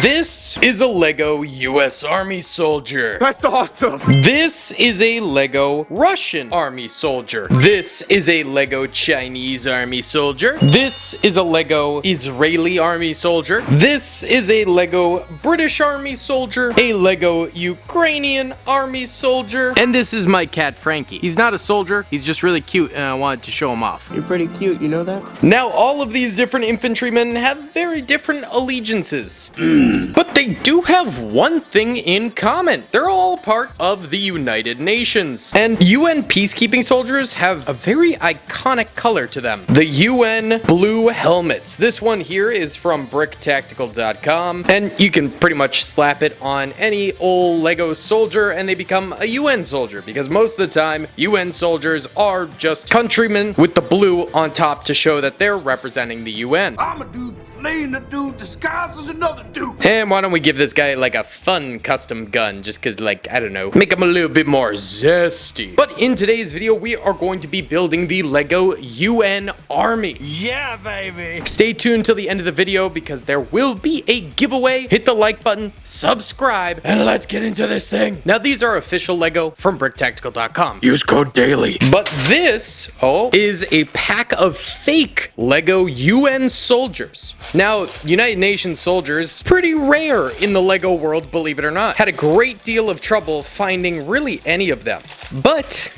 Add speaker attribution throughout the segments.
Speaker 1: This is a Lego US Army soldier.
Speaker 2: That's awesome.
Speaker 1: This is a Lego Russian Army soldier. This is a Lego Chinese Army soldier. This is a Lego Israeli Army soldier. This is a Lego British Army soldier. A Lego Ukrainian Army soldier. And this is my cat Frankie. He's not a soldier, he's just really cute and I wanted to show him off.
Speaker 3: You're pretty cute, you know that?
Speaker 1: Now all of these different infantrymen have very different allegiances. But they do have one thing in common. They're all part of the United Nations. And UN peacekeeping soldiers have a very iconic color to them. The UN blue helmets. This one here is from BrickTactical.com, and you can pretty much slap it on any old Lego soldier and they become a UN soldier, because most of the time UN soldiers are just countrymen with the blue on top to show that they're representing the UN.
Speaker 4: I'm a dude playing a dude disguised as another dude.
Speaker 1: And why don't we give this guy like a fun custom gun, just cause like, I don't know, make him a little bit more zesty. But in today's video, we are going to be building the Lego UN Army.
Speaker 2: Yeah, baby.
Speaker 1: Stay tuned till the end of the video because there will be a giveaway. Hit the like button, subscribe, and let's get into this thing. Now these are official Lego from BrickTactical.com.
Speaker 4: Use code Daley.
Speaker 1: But this, is a pack of fake Lego UN soldiers. Now, United Nations soldiers, pretty rare in the Lego world, believe it or not. Had a great deal of trouble finding really any of them. But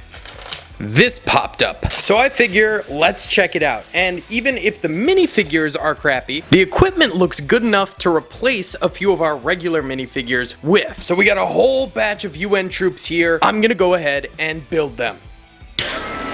Speaker 1: this popped up. So I figure, let's check it out. And even if the minifigures are crappy, the equipment looks good enough to replace a few of our regular minifigures with. So we got a whole batch of UN troops here. I'm gonna go ahead and build them.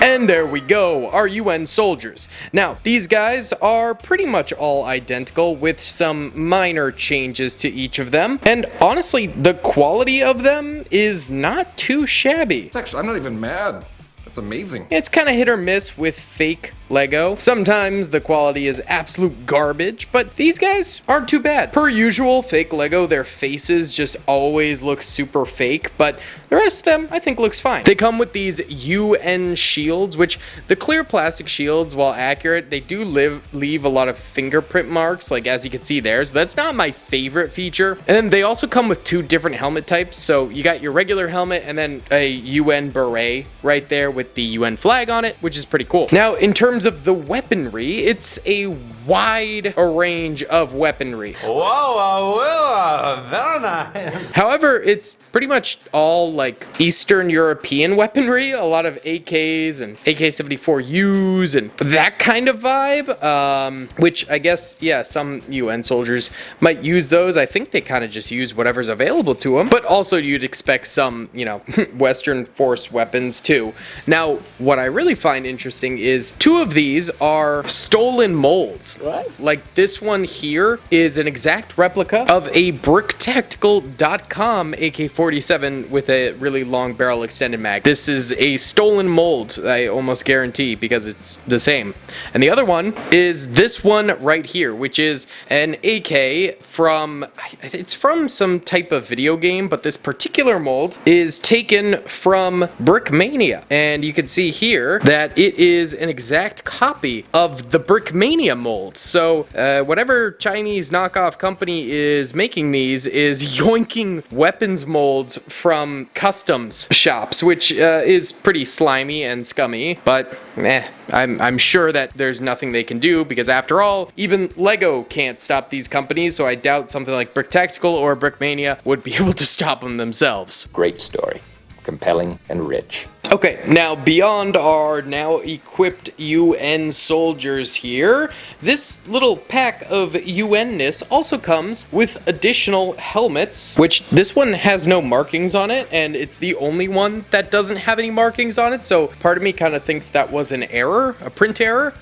Speaker 1: And there we go, our UN soldiers. Now, these guys are pretty much all identical with some minor changes to each of them. And honestly, the quality of them is not too shabby.
Speaker 2: Actually, I'm not even mad. That's amazing.
Speaker 1: It's kind of hit or miss with fake Lego. Sometimes the quality is absolute garbage, but these guys aren't too bad. Per usual, fake Lego, their faces just always look super fake, but the rest of them I think looks fine. They come with these UN shields, which the clear plastic shields, while accurate, they do leave a lot of fingerprint marks, like as you can see there, so that's not my favorite feature. And then they also come with two different helmet types, so you got your regular helmet and then a UN beret right there with the UN flag on it, which is pretty cool. Now, in terms of the weaponry, it's a wide range of weaponry.
Speaker 3: Whoa, very nice.
Speaker 1: However, it's pretty much all like Eastern European weaponry, a lot of AKs and AK-74Us and that kind of vibe, which I guess, yeah, some UN soldiers might use those. I think they kind of just use whatever's available to them, but also you'd expect some, you know, Western force weapons too. Now, what I really find interesting is two of these are stolen molds.
Speaker 3: What?
Speaker 1: Like this one here is an exact replica of a BrickTactical.com AK-47 with a really long barrel extended mag. This is a stolen mold, I almost guarantee, because it's the same. And the other one is this one right here, which is an AK from, it's from some type of video game, but this particular mold is taken from Brickmania. And you can see here that it is an exact copy of the Brickmania mold. So whatever Chinese knockoff company is making these is yoinking weapons molds from customs shops, which is pretty slimy and scummy, but I'm sure that there's nothing they can do, because after all, even Lego can't stop these companies, so I doubt something like Brick Tactical or Brickmania would be able to stop them themselves.
Speaker 5: Great story. Compelling and rich.
Speaker 1: Okay, now beyond our now equipped UN soldiers here, this little pack of UN-ness also comes with additional helmets, which this one has no markings on it, and it's the only one that doesn't have any markings on it, so part of me kind of thinks that was an error, a print error.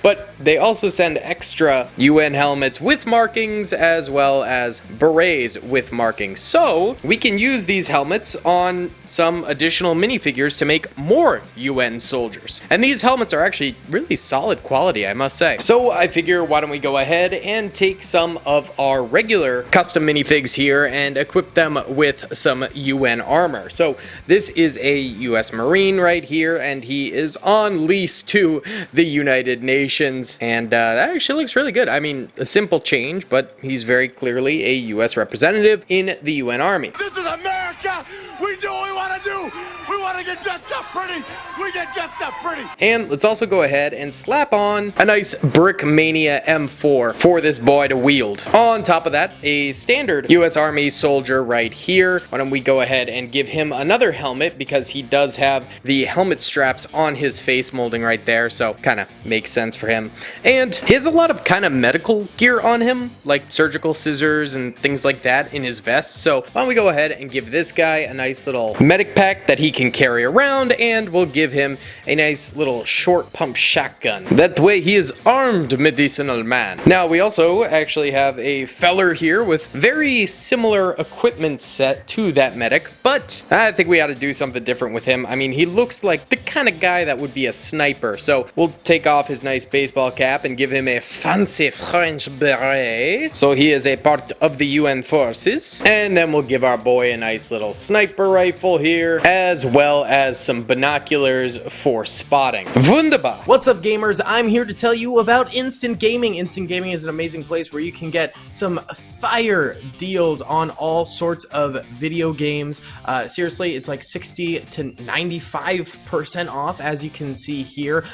Speaker 1: But they also send extra UN helmets with markings as well as berets with markings, so we can use these helmets on some additional minifigures minifigures to make more UN soldiers. And these helmets are actually really solid quality, I must say. So I figure, why don't we go ahead and take some of our regular custom minifigs here and equip them with some UN armor. So this is a US Marine right here, and he is on lease to the United Nations, and that actually looks really good. I mean, a simple change, but he's very clearly a US representative in the UN Army.
Speaker 4: This is America! We do what we want to do! We want to get dressed up pretty! We get dressed up pretty!
Speaker 1: And let's also go ahead and slap on a nice Brickmania M4 for this boy to wield. On top of that, a standard US Army soldier right here. Why don't we go ahead and give him another helmet, because he does have the helmet straps on his face molding right there, so kind of makes sense for him. And he has a lot of kind of medical gear on him, like surgical scissors and things like that in his vest. So why don't we go ahead and give this guy a nice little medic pack that he can carry around, and we'll give him a nice little short pump shotgun. That way he is armed, medicinal man. Now we also actually have a feller here with very similar equipment set to that medic, but I think we ought to do something different with him. I mean, he looks like the kind of guy that would be a sniper. So we'll take off his nice baseball cap and give him a fancy French beret, so he is a part of the UN forces. And then we'll give our boy a nice little sniper rifle here, as well as some binoculars for spotting. Wunderbar! What's up, gamers? I'm here to tell you about Instant Gaming. Instant Gaming is an amazing place where you can get some fire deals on all sorts of video games. Seriously, it's like 60 to 95% off, as you can see here.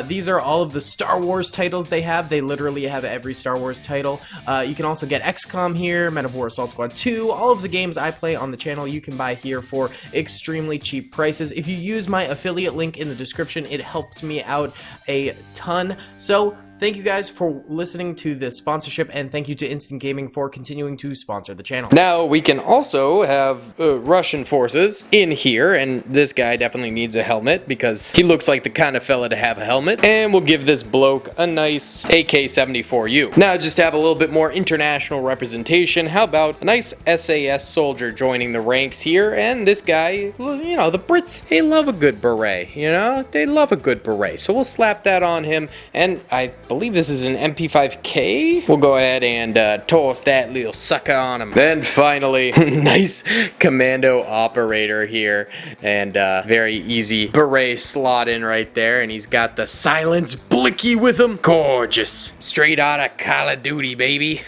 Speaker 1: These are all of the Star Wars titles they have. They literally have every Star Wars title. You can also get XCOM here, Men of War Assault Squad 2, all of the games I play on the channel you can buy here for extremely cheap prices. If you use my affiliate link in the description, it helps me out a ton. So thank you guys for listening to this sponsorship, and thank you to Instant Gaming for continuing to sponsor the channel. Now, we can also have Russian forces in here, and this guy definitely needs a helmet because he looks like the kind of fella to have a helmet. And we'll give this bloke a nice AK-74U. Now, just to have a little bit more international representation, how about a nice SAS soldier joining the ranks here? And this guy, well, you know, the Brits, they love a good beret, you know? They love a good beret. So we'll slap that on him, and I believe this is an MP5K. We'll go ahead and toss that little sucker on him. Then finally, nice commando operator here, and very easy beret slot in right there, and he's got the silence blicky with him. Gorgeous. Straight out of Call of Duty, baby.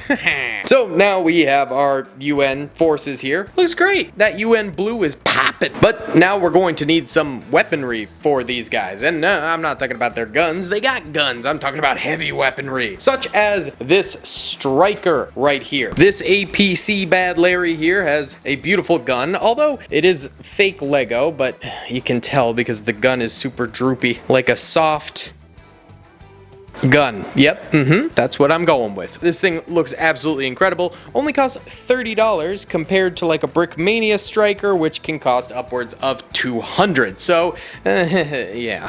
Speaker 1: So now we have our UN forces here. Looks great. That UN blue is popping. But now we're going to need some weaponry for these guys, and I'm not talking about their guns. They got guns. I'm talking about heavy weaponry, such as this striker right here. This APC Bad Larry here has a beautiful gun, although it is fake Lego, but you can tell because the gun is super droopy, like a soft gun. Yep, that's what I'm going with. This thing looks absolutely incredible. Only costs $30 compared to like a Brickmania striker, which can cost upwards of $200. So, yeah.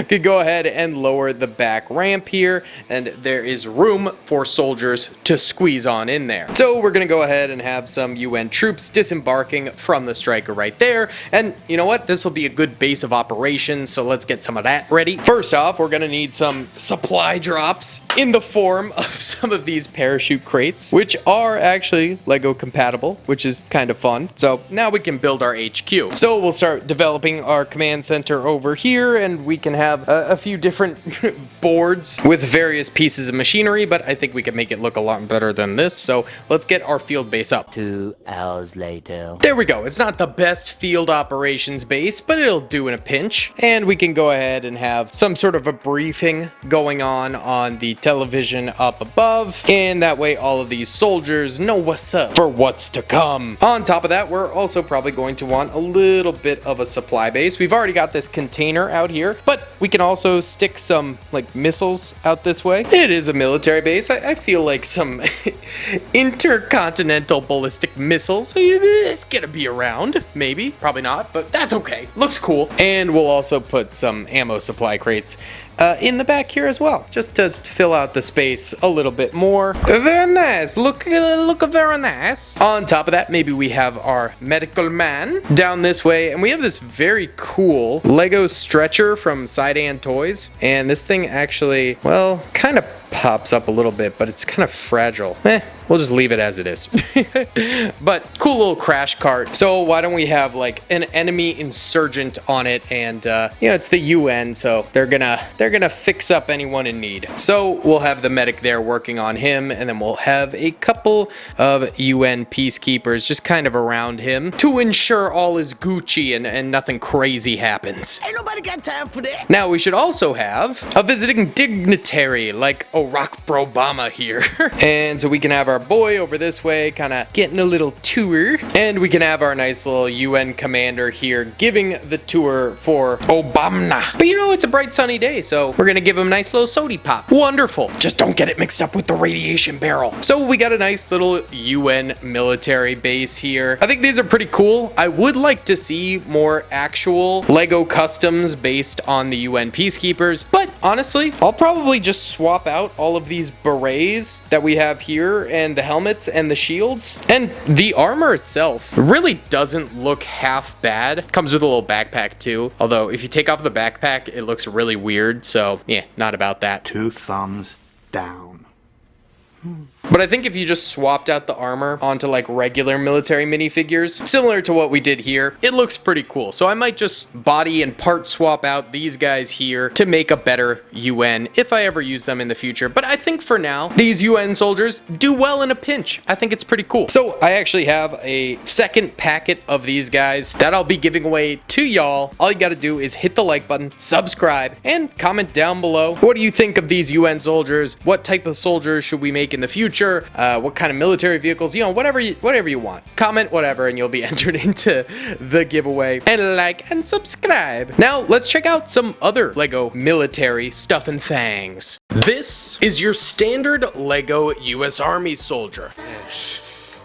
Speaker 1: Could go ahead and lower the back ramp here, and there is room for soldiers to squeeze on in there. So we're gonna go ahead and have some UN troops disembarking from the striker right there, and you know what, this will be a good base of operations, so let's get some of that ready. First off, we're gonna need some supply drops in the form of some of these parachute crates, which are actually Lego compatible, which is kind of fun. So now we can build our HQ. So we'll start developing our command center over here, and we can have a few different boards with various pieces of machinery, but I think we can make it look a lot better than this. So let's get our field base up.
Speaker 6: 2 hours later.
Speaker 1: There we go. It's not the best field operations base, but it'll do in a pinch. And we can go ahead and have some sort of a briefing going on the television up above, and that way all of these soldiers know what's up for what's to come. On top of that, we're also probably going to want a little bit of a supply base. We've already got this container out here, but we can also stick some like missiles out this way. It is a military base. I feel like some intercontinental ballistic missiles is gonna be around. Maybe, probably not, but that's okay. Looks cool. And we'll also put some ammo supply crates in the back here as well, just to fill out the space a little bit more. Very nice. Look very nice. On top of that, maybe we have our medical man down this way, and we have this very cool Lego stretcher from Sidan Toys, and this thing actually, well, kind of pops up a little bit, but it's kind of fragile. We'll just leave it as it is. But cool little crash cart. So why don't we have like an enemy insurgent on it, and you know, it's the UN, so they're gonna fix up anyone in need. So we'll have the medic there working on him, and then we'll have a couple of UN peacekeepers just kind of around him to ensure all is Gucci and nothing crazy happens.
Speaker 6: Ain't nobody got time for that.
Speaker 1: Now we should also have a visiting dignitary like Barack Obama here. And so we can have our boy over this way kind of getting a little tour, and we can have our nice little UN commander here giving the tour for Obama. But you know, it's a bright sunny day, so we're gonna give him a nice little sody pop. Wonderful. Just don't get it mixed up with the radiation barrel. So we got a nice little UN military base here. I think these are pretty cool. I would like to see more actual Lego customs based on the UN peacekeepers, but honestly, I'll probably just swap out all of these berets that we have here, and the helmets and the shields, and the armor itself really doesn't look half bad. Comes with a little backpack too, although if you take off the backpack it looks really weird, so yeah, not about that.
Speaker 7: 2 thumbs down.
Speaker 1: But I think if you just swapped out the armor onto like regular military minifigures, similar to what we did here, it looks pretty cool. So I might just body and part swap out these guys here to make a better UN if I ever use them in the future. But I think for now, these UN soldiers do well in a pinch. I think it's pretty cool. So I actually have a second packet of these guys that I'll be giving away to y'all. All you gotta do is hit the like button, subscribe, and comment down below. What do you think of these UN soldiers? What type of soldiers should we make in the future? What kind of military vehicles, you know, whatever you want. Comment whatever and you'll be entered into the giveaway. And like and subscribe. Now let's check out some other Lego military stuff and things. This is your standard Lego US Army soldier.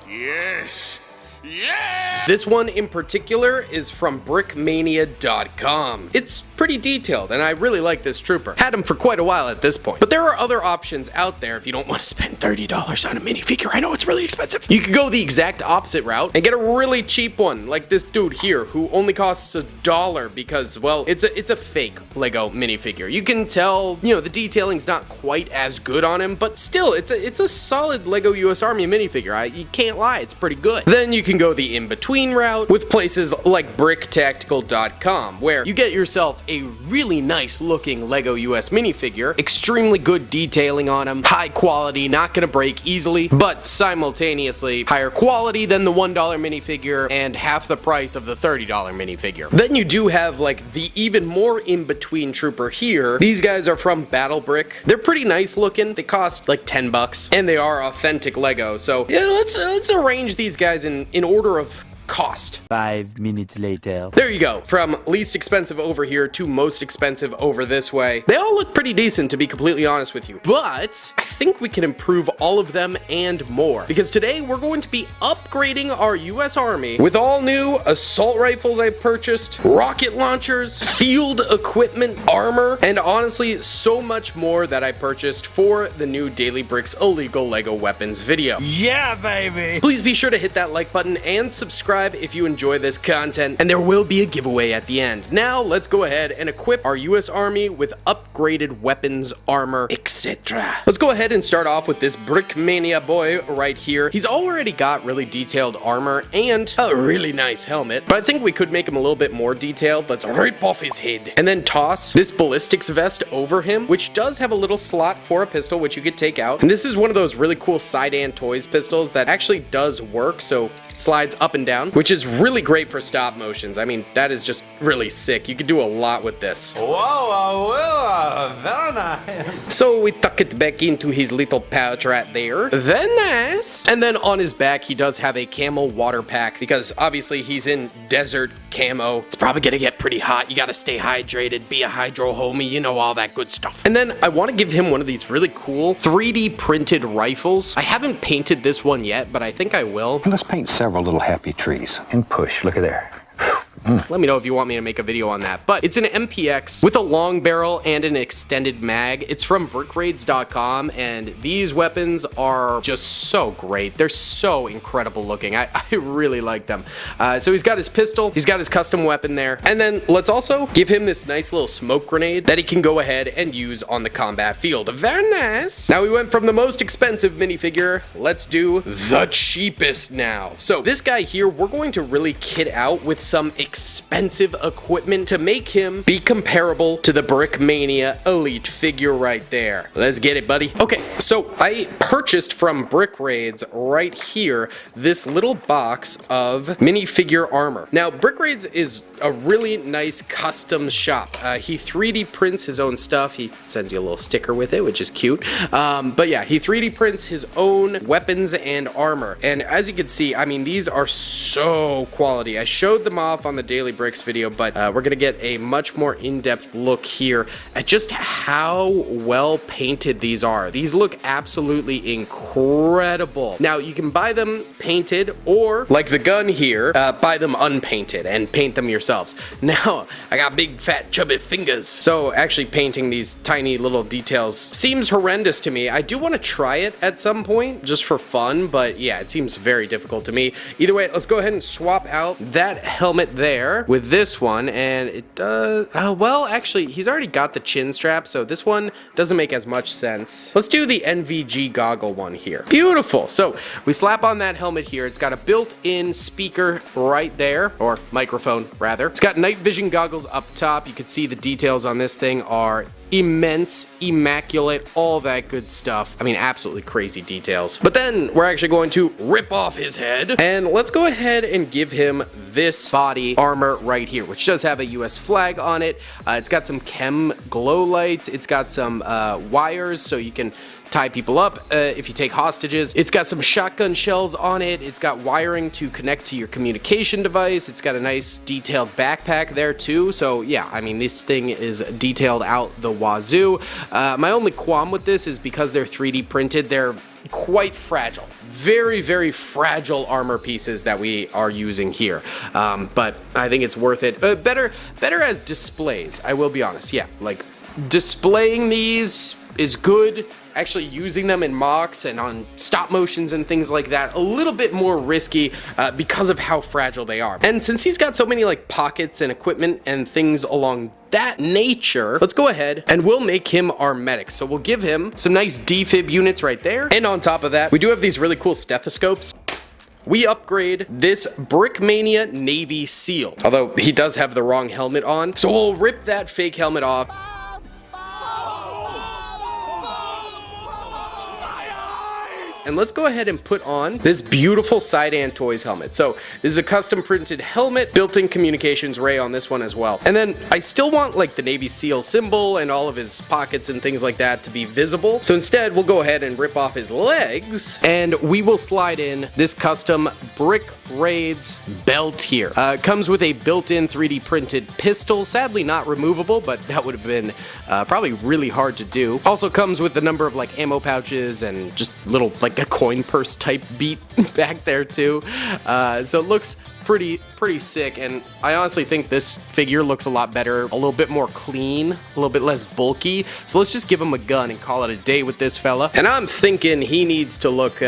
Speaker 4: Yes. Yeah!
Speaker 1: This one in particular is from BrickMania.com. It's pretty detailed, and I really like this trooper. Had him for quite a while at this point. But there are other options out there if you don't want to spend $30 on a minifigure. I know it's really expensive. You could go the exact opposite route and get a really cheap one, like this dude here, who only costs $1 because, well, it's a fake Lego minifigure. You can tell, you know, the detailing's not quite as good on him, but still, it's a solid Lego US Army minifigure. You can't lie, it's pretty good. Then you can go the in-between route with places like BrickTactical.com, where you get yourself a really nice looking Lego US minifigure, extremely good detailing on him, high quality, not gonna break easily, but simultaneously higher quality than the $1 minifigure and half the price of the $30 minifigure. Then you do have like the even more in-between trooper here. These guys are from BattleBrick. They're pretty nice looking. They cost like 10 bucks and they are authentic Lego. So yeah, let's arrange these guys in order of cost.
Speaker 6: 5 minutes later.
Speaker 1: There you go. From least expensive over here to most expensive over this way. They all look pretty decent, to be completely honest with you. But I think we can improve all of them and more. Because today we're going to be upgrading our US Army with all new assault rifles I purchased, rocket launchers, field equipment, armor, and honestly so much more that I purchased for the new Daily Bricks Illegal Lego Weapons video.
Speaker 3: Yeah, baby!
Speaker 1: Please be sure to hit that like button and subscribe if you enjoy this content, and there will be a giveaway at the end. Now let's go ahead and equip our US Army with upgraded weapons, armor, etc. Let's go ahead and start off with this BrickMania boy right here. He's already got really detailed armor and a really nice helmet, but I think we could make him a little bit more detailed. Let's rip off his head and then toss this ballistics vest over him, which does have a little slot for a pistol which you could take out. And this is one of those really cool Sidan Toys pistols that actually does work, so slides up and down, which is really great for stop motions. I mean, that is just really sick. You could do a lot with this.
Speaker 3: Whoa, very nice.
Speaker 1: So we tuck it back into his little pouch right there. Then nice. And then on his back, he does have a camel water pack because obviously he's in desert camo. It's probably gonna get pretty hot. You gotta stay hydrated, be a hydro homie, you know, all that good stuff. And then I want to give him one of these really cool 3D printed rifles. I haven't painted this one yet, but I think I will.
Speaker 8: Let's paint several little happy trees and push. Look at there.
Speaker 1: Let me know if you want me to make a video on that. But it's an MPX with a long barrel and an extended mag. It's from BrickRaids.com, and these weapons are just so great. They're so incredible looking. I really like them. So he's got his pistol, he's got his custom weapon there, and then let's also give him this nice little smoke grenade that he can go ahead and use on the combat field. Very nice. Now we went from the most expensive minifigure. Let's do the cheapest now. So this guy here, we're going to really kit out with some expensive equipment to make him be comparable to the Brickmania Elite figure right there. Let's get it, buddy. Okay, so I purchased from Brick Raids right here this little box of minifigure armor. Now, Brick Raids is a really nice custom shop. He 3D prints his own stuff. He sends you a little sticker with it, which is cute. But yeah, he 3D prints his own weapons and armor. And as you can see, I mean, these are so quality. I showed them off on the Daily Bricks video, but we're gonna get a much more in-depth look here at just how well painted these are. These look absolutely incredible. Now, you can buy them painted, or like the gun here, buy them unpainted and paint them yourselves. Now, I got big, fat, chubby fingers, so actually painting these tiny little details seems horrendous to me. I do want to try it at some point, just for fun, but yeah, it seems very difficult to me. Either way, let's go ahead and swap out that helmet there with this one, and it does, well, actually, he's already got the chin strap, so this one doesn't make as much sense. Let's do the NVG goggle one here. Beautiful. So we slap on that helmet here. It's got a built-in speaker right there, or microphone rather. It's got night vision goggles up top. You can see the details on this thing are immense, immaculate, all that good stuff. I mean, absolutely crazy details. But then we're actually going to rip off his head, and let's go ahead and give him this body armor right here, which does have a US flag on it. It's got some chem glow lights. It's got some wires so you can tie people up if you take hostages. It's got some shotgun shells on it. It's got wiring to connect to your communication device. It's got a nice detailed backpack there too. So yeah, I mean, this thing is detailed out the wazoo. My only qualm with this is because they're 3D printed, they're quite fragile. Very, very fragile armor pieces that we are using here. But I think it's worth it. Better as displays, I will be honest. Yeah, like displaying these is good. Actually using them in mocks and on stop motions and things like that, a little bit more risky because of how fragile they are. And since he's got so many like pockets and equipment and things along that nature, let's go ahead and we'll make him our medic. So we'll give him some nice defib units right there. And on top of that, we do have these really cool stethoscopes. We upgrade this Brickmania Navy SEAL, although he does have the wrong helmet on. So we'll rip that fake helmet off. And let's go ahead and put on this beautiful Sidan Toys helmet. So this is a custom printed helmet, built-in communications ray on this one as well. And then I still want like the Navy SEAL symbol and all of his pockets and things like that to be visible. So instead, we'll go ahead and rip off his legs, and we will slide in this custom Brick Raids belt here. It comes with a built-in 3D printed pistol, sadly not removable, but that would have been probably really hard to do. Also comes with a number of like ammo pouches and just little like a coin purse type beat back there too. So it looks pretty sick, and I honestly think this figure looks a lot better, a little bit more clean, a little bit less bulky. So let's just give him a gun and call it a day with this fella. And I'm thinking he needs to look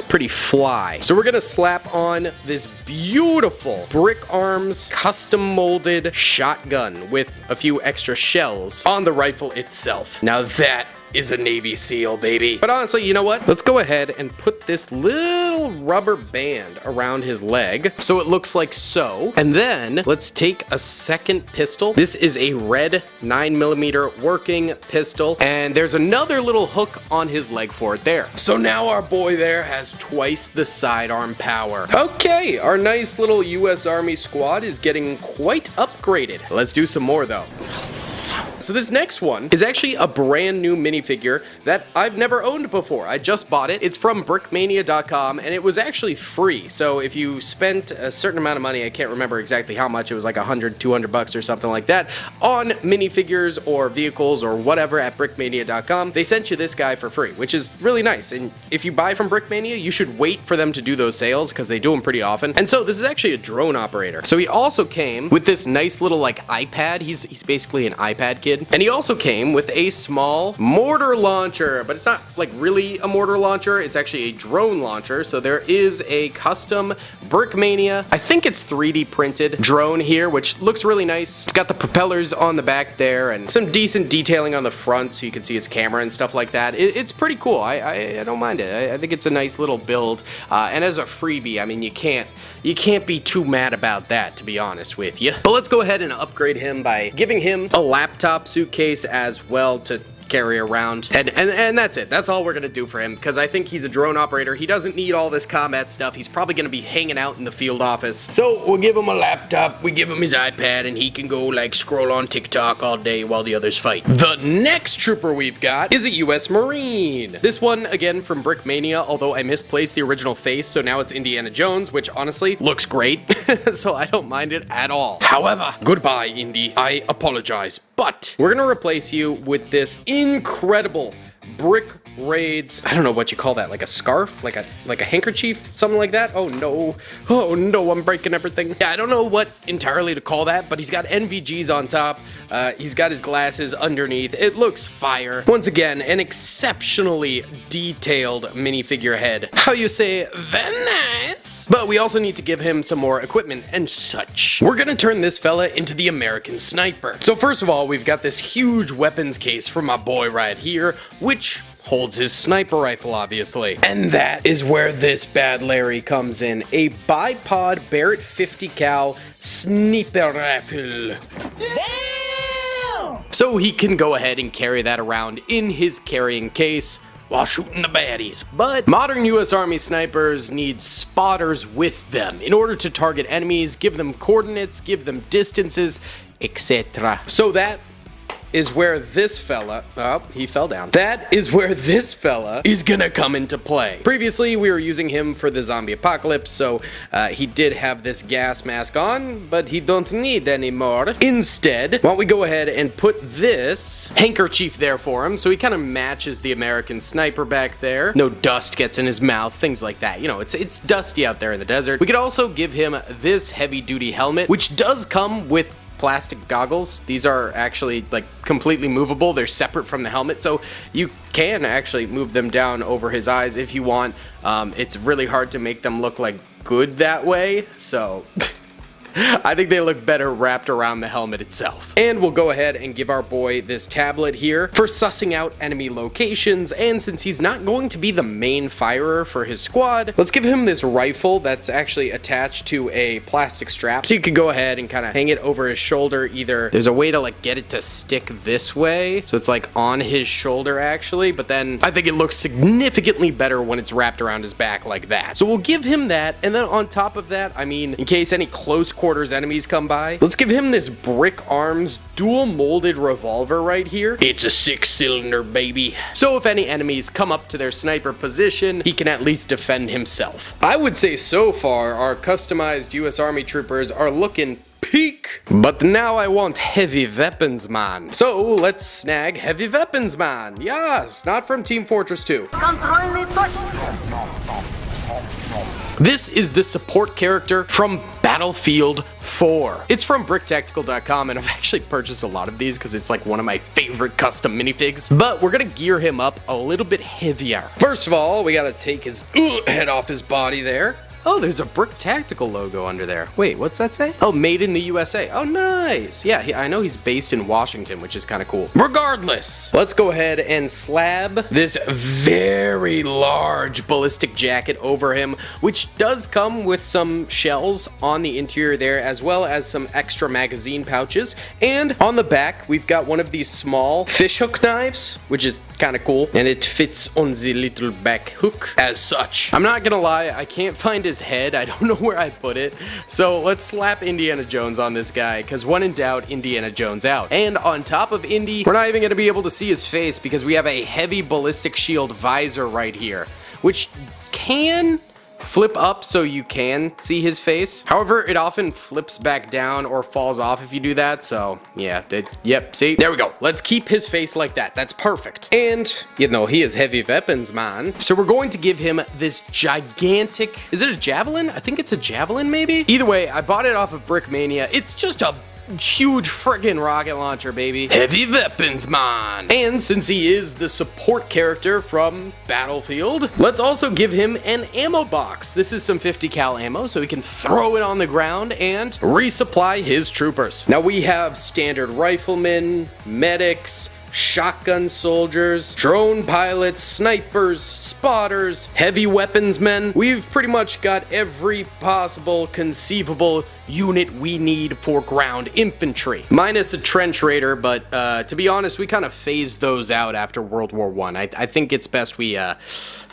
Speaker 1: pretty fly. So we're gonna slap on this beautiful Brick Arms custom molded shotgun with a few extra shells on the rifle itself. Now that is a Navy SEAL, baby. But honestly, you know what? Let's go ahead and put this little rubber band around his leg so it looks like so. And then let's take a second pistol. This is a red 9mm working pistol, and there's another little hook on his leg for it there. So now our boy there has twice the sidearm power. Okay, our nice little US Army squad is getting quite upgraded. Let's do some more though. So this next one is actually a brand new minifigure that I've never owned before. I just bought it. It's from BrickMania.com, and it was actually free. So if you spent a certain amount of money, I can't remember exactly how much, it was like 100, 200 bucks or something like that, on minifigures or vehicles or whatever at BrickMania.com, they sent you this guy for free, which is really nice. And if you buy from BrickMania, you should wait for them to do those sales because they do them pretty often. And so this is actually a drone operator. So he also came with this nice little like iPad. He's basically an iPad kid. And he also came with a small mortar launcher, but it's not like really a mortar launcher. It's actually a drone launcher. So there is a custom BrickMania, I think it's 3D printed drone here, which looks really nice. It's got the propellers on the back there and some decent detailing on the front so you can see its camera and stuff like that. It's pretty cool. I don't mind it. I think it's a nice little build. And as a freebie, I mean, you can't be too mad about that, to be honest with you. But let's go ahead and upgrade him by giving him a laptop suitcase as well to carry around, and that's it. That's all we're gonna do for him, because I think he's a drone operator. He doesn't need all this combat stuff. He's probably gonna be hanging out in the field office. So we'll give him a laptop, we give him his iPad, and he can go like scroll on TikTok all day while the others fight. The next trooper we've got is a US Marine. This one, again, from BrickMania, although I misplaced the original face, so now it's Indiana Jones, which honestly looks great, so I don't mind it at all. However, goodbye, Indy. I apologize, but we're gonna replace you with this incredible Brick Raids, I don't know what you call that, like a scarf, like a handkerchief, something like that. Oh no, I'm breaking everything. Yeah, I don't know what entirely to call that, but he's got NVGs on top. He's got his glasses underneath. It looks fire. Once again, an exceptionally detailed minifigure head. How you say, very nice. But we also need to give him some more equipment and such. We're gonna turn this fella into the American Sniper. So first of all, we've got this huge weapons case from my boy right here, which holds his sniper rifle, obviously. And that is where this bad Larry comes in. A bipod Barrett 50 cal sniper rifle. Damn! So he can go ahead and carry that around in his carrying case while shooting the baddies. But modern US Army snipers need spotters with them in order to target enemies, give them coordinates, give them distances, etc. So that is where this fella, oh, he fell down. That is where this fella is gonna come into play. Previously, we were using him for the zombie apocalypse, so he did have this gas mask on, but he don't need anymore. Instead, why don't we go ahead and put this handkerchief there for him, so he kind of matches the American Sniper back there. No dust gets in his mouth, things like that. You know, it's dusty out there in the desert. We could also give him this heavy-duty helmet, which does come with plastic goggles. These are actually like completely movable. They're separate from the helmet, so you can actually move them down over his eyes if you want. It's really hard to make them look like good that way, so I think they look better wrapped around the helmet itself. And we'll go ahead and give our boy this tablet here for sussing out enemy locations, and since he's not going to be the main firer for his squad, let's give him this rifle that's actually attached to a plastic strap. So you could go ahead and kind of hang it over his shoulder. Either there's a way to like get it to stick this way, so it's like on his shoulder actually, but then I think it looks significantly better when it's wrapped around his back like that. So we'll give him that, and then on top of that, I mean, in case any close quarters enemies come by, let's give him this Brick Arms dual molded revolver right here. It's a 6-cylinder, baby. So if any enemies come up to their sniper position, he can at least defend himself. I would say so far our customized US Army troopers are looking peak. But now I want heavy weapons man. So let's snag heavy weapons man. Yes, not from Team Fortress 2. This is the support character from Battlefield 4. It's from BrickTactical.com, and I've actually purchased a lot of these because it's like one of my favorite custom minifigs. But we're gonna gear him up a little bit heavier. First of all, we gotta take his head off his body there. Oh, there's a Brick Tactical logo under there. Wait, what's that say? Oh, made in the USA. Oh, nice. Yeah, I know he's based in Washington, which is kind of cool. Regardless, let's go ahead and slab this very large ballistic jacket over him, which does come with some shells on the interior there, as well as some extra magazine pouches. And on the back, we've got one of these small fishhook knives, which is kind of cool, and it fits on the little back hook as such. I'm not gonna lie, I can't find his head. I don't know where I put it. So let's slap Indiana Jones on this guy, because when in doubt, Indiana Jones out. And on top of Indy, we're not even gonna be able to see his face because we have a heavy ballistic shield visor right here, which can flip up so you can see his face. However, it often flips back down or falls off if you do that. So yeah, yep, see, there we go. Let's keep his face like that. That's perfect. And you know, he has heavy weapons, man. So we're going to give him this gigantic, is it a javelin? I think it's a javelin maybe? Either way, I bought it off of Brickmania. It's just a huge friggin' rocket launcher, baby. Heavy weapons, man. And since he is the support character from Battlefield, let's also give him an ammo box. This is some 50 cal ammo, so he can throw it on the ground and resupply his troopers. Now we have standard riflemen, medics, shotgun soldiers, drone pilots, snipers, spotters, heavy weapons men. We've pretty much got every possible conceivable unit we need for ground infantry. Minus a trench raider, but to be honest, we kind of phased those out after World War I. I think it's best we, yeah,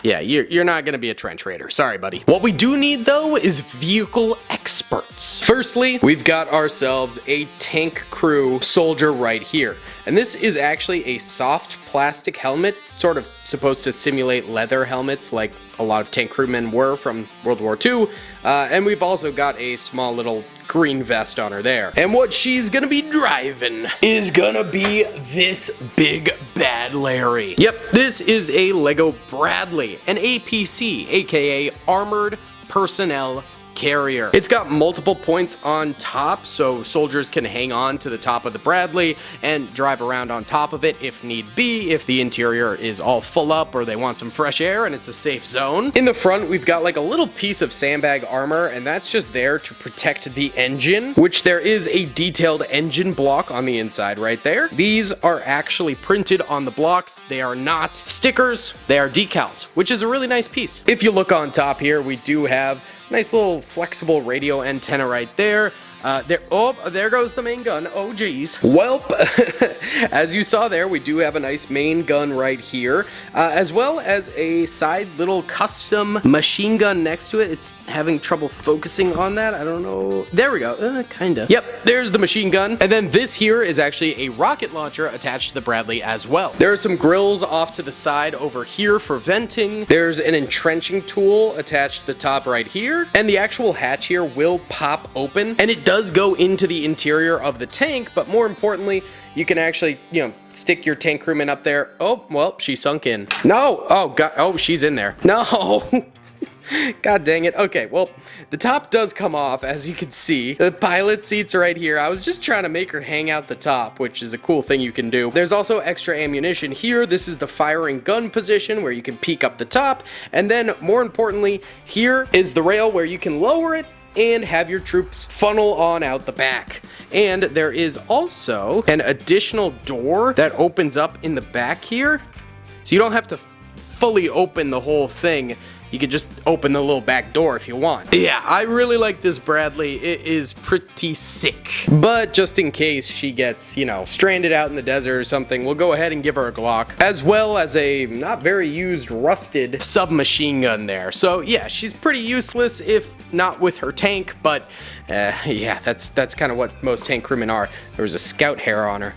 Speaker 1: you're not gonna be a trench raider. Sorry, buddy. What we do need, though, is vehicle experts. Firstly, we've got ourselves a tank crew soldier right here. And this is actually a soft plastic helmet, sort of supposed to simulate leather helmets like a lot of tank crewmen were from World War II. And we've also got a small little green vest on her there. And what she's gonna be driving is gonna be this big bad Larry. Yep, this is a Lego Bradley, an APC, aka Armored Personnel Carrier. It's got multiple points on top, so soldiers can hang on to the top of the Bradley and drive around on top of it if need be, if the interior is all full up or they want some fresh air and it's a safe zone. In the front, we've got like a little piece of sandbag armor, and that's just there to protect the engine, which there is a detailed engine block on the inside right there. These are actually printed on the blocks. They are not stickers, they are decals, which is a really nice piece. If you look on top here, we do have nice little flexible radio antenna right there. There goes the main gun. Oh, geez. Well, as you saw there, we do have a nice main gun right here, as well as a side little custom machine gun next to it. It's having trouble focusing on that. I don't know. There we go. Kinda. Yep, there's the machine gun. And then this here is actually a rocket launcher attached to the Bradley as well. There are some grills off to the side over here for venting. There's an entrenching tool attached to the top right here. And the actual hatch here will pop open, and it does go into the interior of the tank, but more importantly, you can actually, you know, stick your tank crewman up there. Oh, well, she sunk in. No, oh, God, oh, she's in there. No. God dang it. Okay, well, the top does come off, as you can see. The pilot seats are right here. I was just trying to make her hang out the top, which is a cool thing you can do. There's also extra ammunition here. This is the firing gun position where you can peek up the top. And then, more importantly, here is the rail where you can lower it and have your troops funnel on out the back. And there is also an additional door that opens up in the back here, so you don't have to fully open the whole thing. You can just open the little back door if you want. Yeah, I really like this Bradley. It is pretty sick. But just in case she gets, you know, stranded out in the desert or something, we'll go ahead and give her a Glock, as well as a not very used rusted submachine gun there. So yeah, she's pretty useless if not with her tank, but yeah, that's kind of what most tank crewmen are. There was a scout hair on her.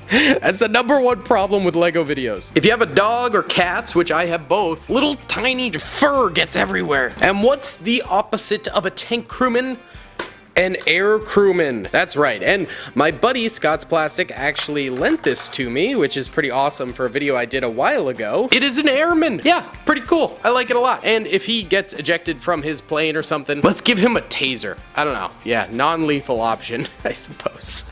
Speaker 1: That's the #1 problem with Lego videos. If you have a dog or cats, which I have both, little tiny fur gets everywhere. And what's the opposite of a tank crewman? An air crewman. That's right. And my buddy Scott's Plastic actually lent this to me, which is pretty awesome for a video I did a while ago. It is an airman. Yeah, pretty cool. I like it a lot. And if he gets ejected from his plane or something, let's give him a taser. I don't know. Yeah, non-lethal option, I suppose.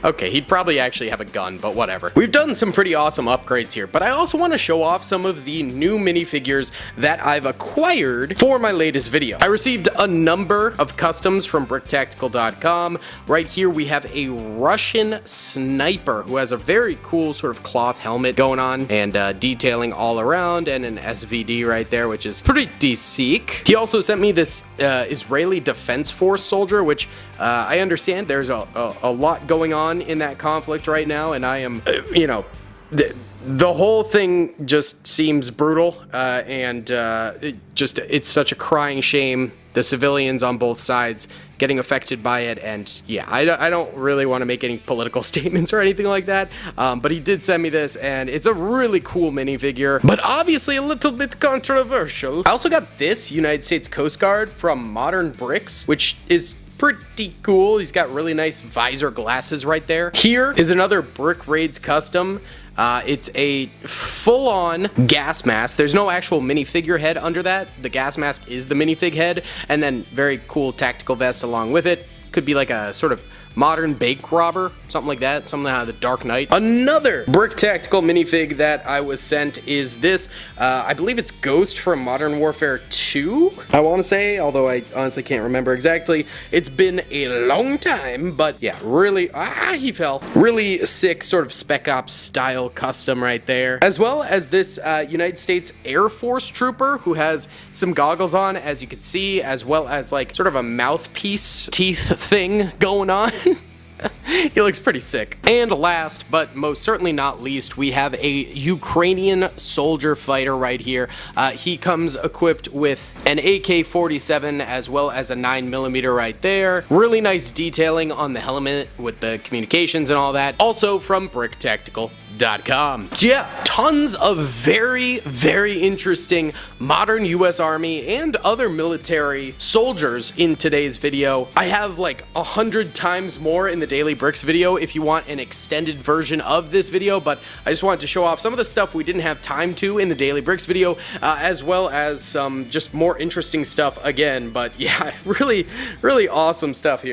Speaker 1: Okay, he'd probably actually have a gun, but whatever. We've done some pretty awesome upgrades here, but I also want to show off some of the new minifigures that I've acquired for my latest video. I received a number of customs from BrickTactical.com. Right here we have a Russian sniper who has a very cool sort of cloth helmet going on and detailing all around, and an SVD right there, which is pretty sick. He also sent me this Israeli Defense Force soldier, which I understand there's a lot going on in that conflict right now, and I am, you know, The whole thing just seems brutal, and it's such a crying shame. The civilians on both sides getting affected by it, and yeah, I don't really want to make any political statements or anything like that, but he did send me this, and it's a really cool minifigure, but obviously a little bit controversial. I also got this United States Coast Guard from Modern Bricks, which is pretty cool. He's got really nice visor glasses right there. Here is another Brick Raids custom. It's a full-on gas mask. There's no actual minifigure head under that. The gas mask is the minifig head, and then very cool tactical vest along with it. Could be like a sort of modern bank robber, something like that, something out of the Dark Knight. Another Brick Tactical minifig that I was sent is this. I believe it's Ghost from Modern Warfare 2, I want to say, although I honestly can't remember exactly. It's been a long time, but yeah, really, he fell. Really sick sort of Spec Ops style custom right there. As well as this United States Air Force trooper who has some goggles on, as you can see, as well as like sort of a mouthpiece teeth thing going on. He looks pretty sick. And last, but most certainly not least, we have a Ukrainian soldier fighter right here. He comes equipped with an AK-47 as well as a 9mm right there. Really nice detailing on the helmet with the communications and all that. Also from BrickTactical.com. So yeah, tons of very, very interesting modern US Army and other military soldiers in today's video. I have like 100 times more in the Daily Bricks video if you want an extended version of this video, but I just wanted to show off some of the stuff we didn't have time to in the Daily Bricks video, as well as some just more interesting stuff again. But yeah, really, really awesome stuff here.